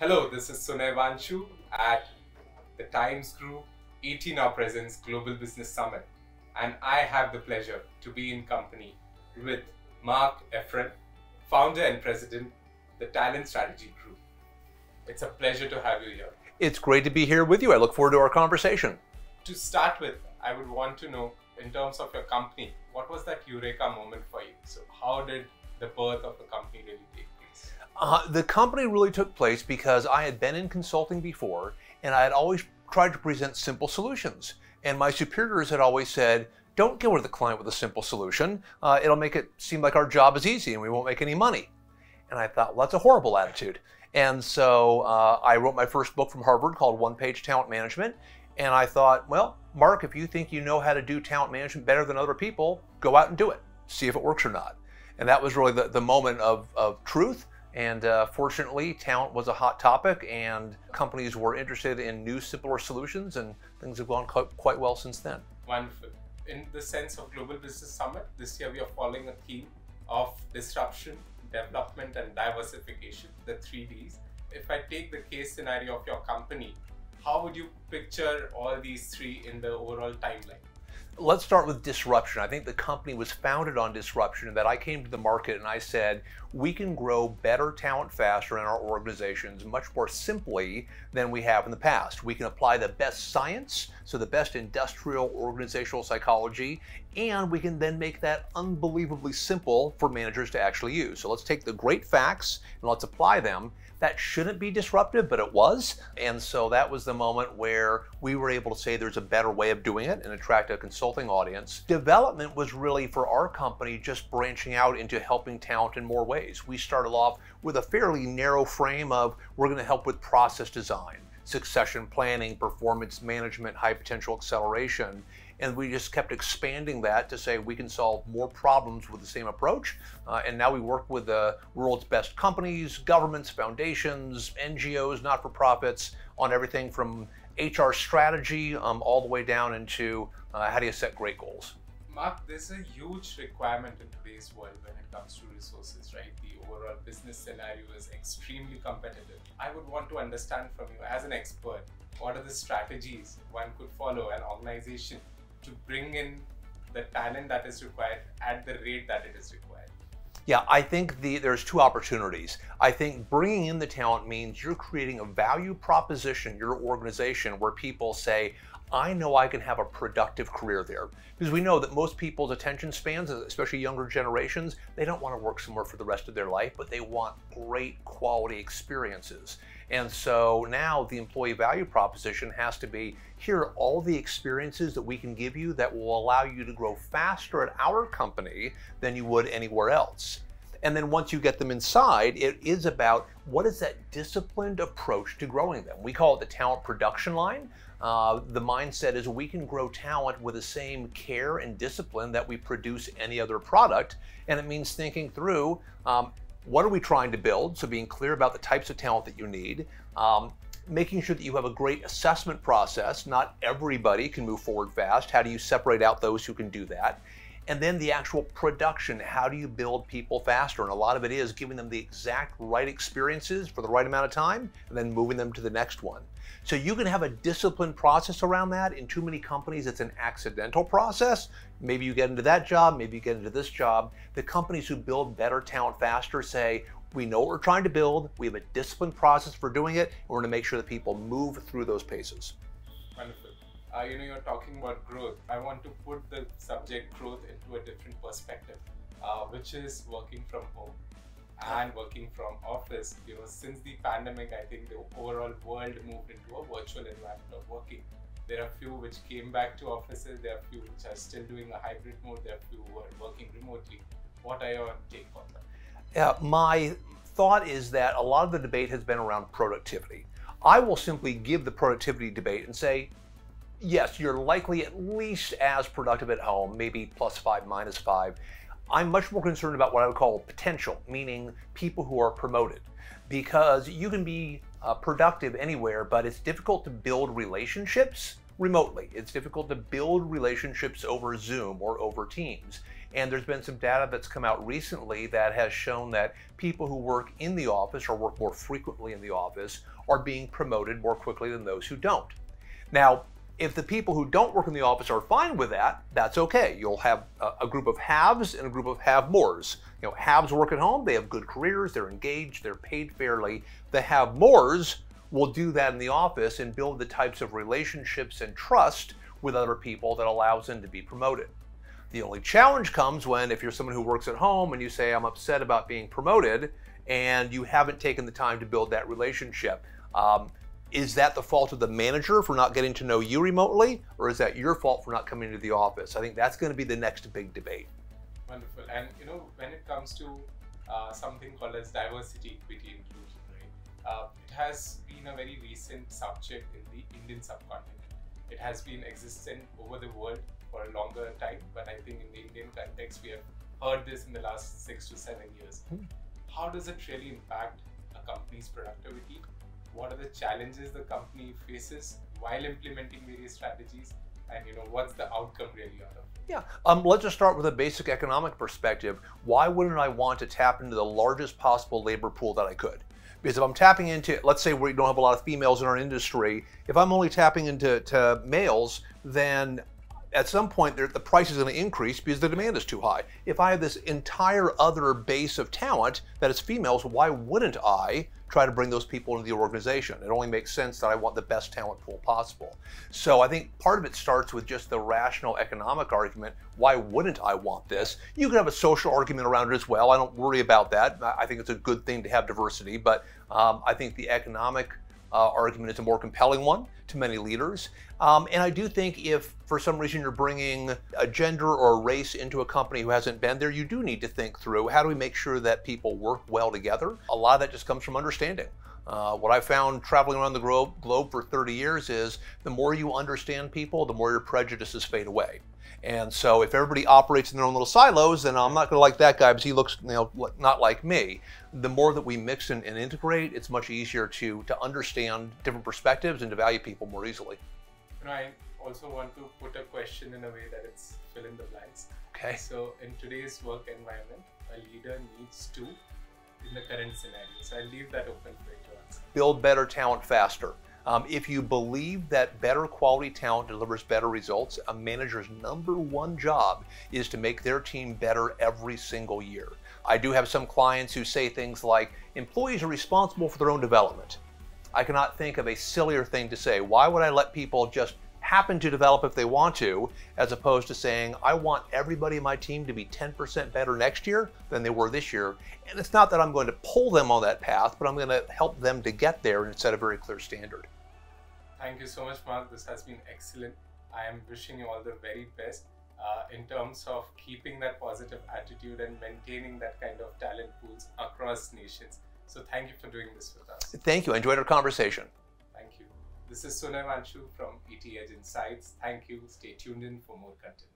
Hello, this is Sunay Vanshu at the Times Group 18 Now Presents Global Business Summit, and I have the pleasure to be in company with Marc, Effron, founder and president, the Talent Strategy Group. It's a pleasure to have you here. It's great to be here with you. I look forward to our conversation. To start with, I would want to know, in terms of your company, what was that eureka moment for you? So how did the birth of the company really take place? The company really took place because I had been in consulting before, and I had always tried to present simple solutions. And my superiors had always said, don't go to the client with a simple solution. It'll make it seem like our job is easy and we won't make any money. And I thought, well, that's a horrible attitude. And so I wrote my first book from Harvard called One Page Talent Management. And I thought, well, Marc, if you think you know how to do talent management better than other people, go out and do it. See if it works or not. And that was really the moment of truth. And fortunately, talent was a hot topic and companies were interested in new, simpler solutions, and things have gone quite well since then. Wonderful. In the sense of Global Business Summit, this year we are following a theme of disruption, development, and diversification, the 3Ds. If I take the case scenario of your company, how would you picture all these three in the overall timeline? Let's start with disruption. I think the company was founded on disruption, and that I came to the market and I said, we can grow better talent faster in our organizations much more simply than we have in the past. We can apply the best science, so the best industrial organizational psychology, and we can then make that unbelievably simple for managers to actually use. So let's take the great facts and let's apply them. That shouldn't be disruptive, but it was. And so that was the moment where we were able to say there's a better way of doing it and attract a consulting audience. Development was really for our company just branching out into helping talent in more ways. We started off with a fairly narrow frame of we're going to help with process design, succession planning, performance management, high potential acceleration. And we just kept expanding that to say we can solve more problems with the same approach. And now we work with the world's best companies, governments, foundations, NGOs, not-for-profits on everything from HR strategy all the way down into how do you set great goals. Marc, there's a huge requirement in today's world when it comes to resources, right? The overall business scenario is extremely competitive. I would want to understand from you as an expert, what are the strategies one could follow, an organization, to bring in the talent that is required at the rate that it is required? Yeah, I think there's two opportunities. I think bringing in the talent means you're creating a value proposition in your organization where people say, I know I can have a productive career there. Because we know that most people's attention spans, especially younger generations, they don't want to work somewhere for the rest of their life, but they want great quality experiences. And so now the employee value proposition has to be, here are all the experiences that we can give you that will allow you to grow faster at our company than you would anywhere else. And then once you get them inside, it is about what is that disciplined approach to growing them. We call it the talent production line. The mindset is we can grow talent with the same care and discipline that we produce any other product. And it means thinking through, what are we trying to build? So being clear about the types of talent that you need, making sure that you have a great assessment process. Not everybody can move forward fast. How do you separate out those who can do that? And then the actual production, how do you build people faster? And a lot of it is giving them the exact right experiences for the right amount of time and then moving them to the next one. So you can have a disciplined process around that. In too many companies, it's an accidental process. Maybe you get into that job, maybe you get into this job. The companies who build better talent faster say, we know what we're trying to build, we have a disciplined process for doing it, and we're going to make sure that people move through those paces. Wonderful. You're talking about growth. I want to put the subject growth into a different perspective, which is working from home and working from office. Since the pandemic, I think the overall world moved into a virtual environment of working. There are few which came back to offices, there are few which are still doing a hybrid mode, there are few who are working remotely. What are your take on that? Yeah, my thought is that a lot of the debate has been around productivity. I will simply give the productivity debate and say, yes, you're likely at least as productive at home, maybe +5, -5. I'm much more concerned about what I would call potential, meaning people who are promoted. Because you can be productive anywhere, but it's difficult to build relationships remotely. It's difficult to build relationships over Zoom or over Teams. And there's been some data that's come out recently that has shown that people who work in the office or work more frequently in the office are being promoted more quickly than those who don't. Now, if the people who don't work in the office are fine with that, that's okay. You'll have a group of haves and a group of have-mores. You know, haves work at home, they have good careers, they're engaged, they're paid fairly. The have-mores will do that in the office and build the types of relationships and trust with other people that allows them to be promoted. The only challenge comes when, if you're someone who works at home and you say, I'm upset about being promoted, and you haven't taken the time to build that relationship. Is that the fault of the manager for not getting to know you remotely, or is that your fault for not coming to the office? I think that's going to be the next big debate. Wonderful. And you know, when it comes to something called as diversity, equity, inclusion, right? It has been a very recent subject in the Indian subcontinent. It has been existent over the world for a longer time, but I think in the Indian context, we have heard this in the last 6 to 7 years. How does it really impact a company's productivity? What are the challenges the company faces while implementing various strategies? And you know, what's the outcome really out of it? Yeah, let's just start with a basic economic perspective. Why wouldn't I want to tap into the largest possible labor pool that I could? Because if I'm tapping into, let's say we don't have a lot of females in our industry, if I'm only tapping into males, then at some point the price is going to increase because the demand is too high. If I have this entire other base of talent that is females, why wouldn't I try to bring those people into the organization? It only makes sense that I want the best talent pool possible. So I think part of it starts with just the rational economic argument. Why wouldn't I want this? You can have a social argument around it as well. I don't worry about that. I think it's a good thing to have diversity, but I think the economic argument is a more compelling one to many leaders. And I do think if for some reason you're bringing a gender or a race into a company who hasn't been there, you do need to think through how do we make sure that people work well together. A lot of that just comes from understanding. What I found traveling around the globe for 30 years is the more you understand people, the more your prejudices fade away. And so if everybody operates in their own little silos, then I'm not going to like that guy because he looks, you know, not like me. The more that we mix and integrate, it's much easier to understand different perspectives and to value people more easily. You know, I also want to put a question in a way that it's fill in the blanks. Okay. So in today's work environment, a leader needs to in the current scenario. So I'll leave that open for you to answer. Build better talent faster. If you believe that better quality talent delivers better results, a manager's #1 job is to make their team better every single year. I do have some clients who say things like, employees are responsible for their own development. I cannot think of a sillier thing to say. Why would I let people just happen to develop if they want to, as opposed to saying, I want everybody in my team to be 10% better next year than they were this year. And it's not that I'm going to pull them on that path, but I'm going to help them to get there and set a very clear standard. Thank you so much, Mark. This has been excellent. I am wishing you all the very best in terms of keeping that positive attitude and maintaining that kind of talent pools across nations. So thank you for doing this with us. Thank you. I enjoyed our conversation. Thank you. This is Sunevanshu from ET Edge Insights. Thank you. Stay tuned in for more content.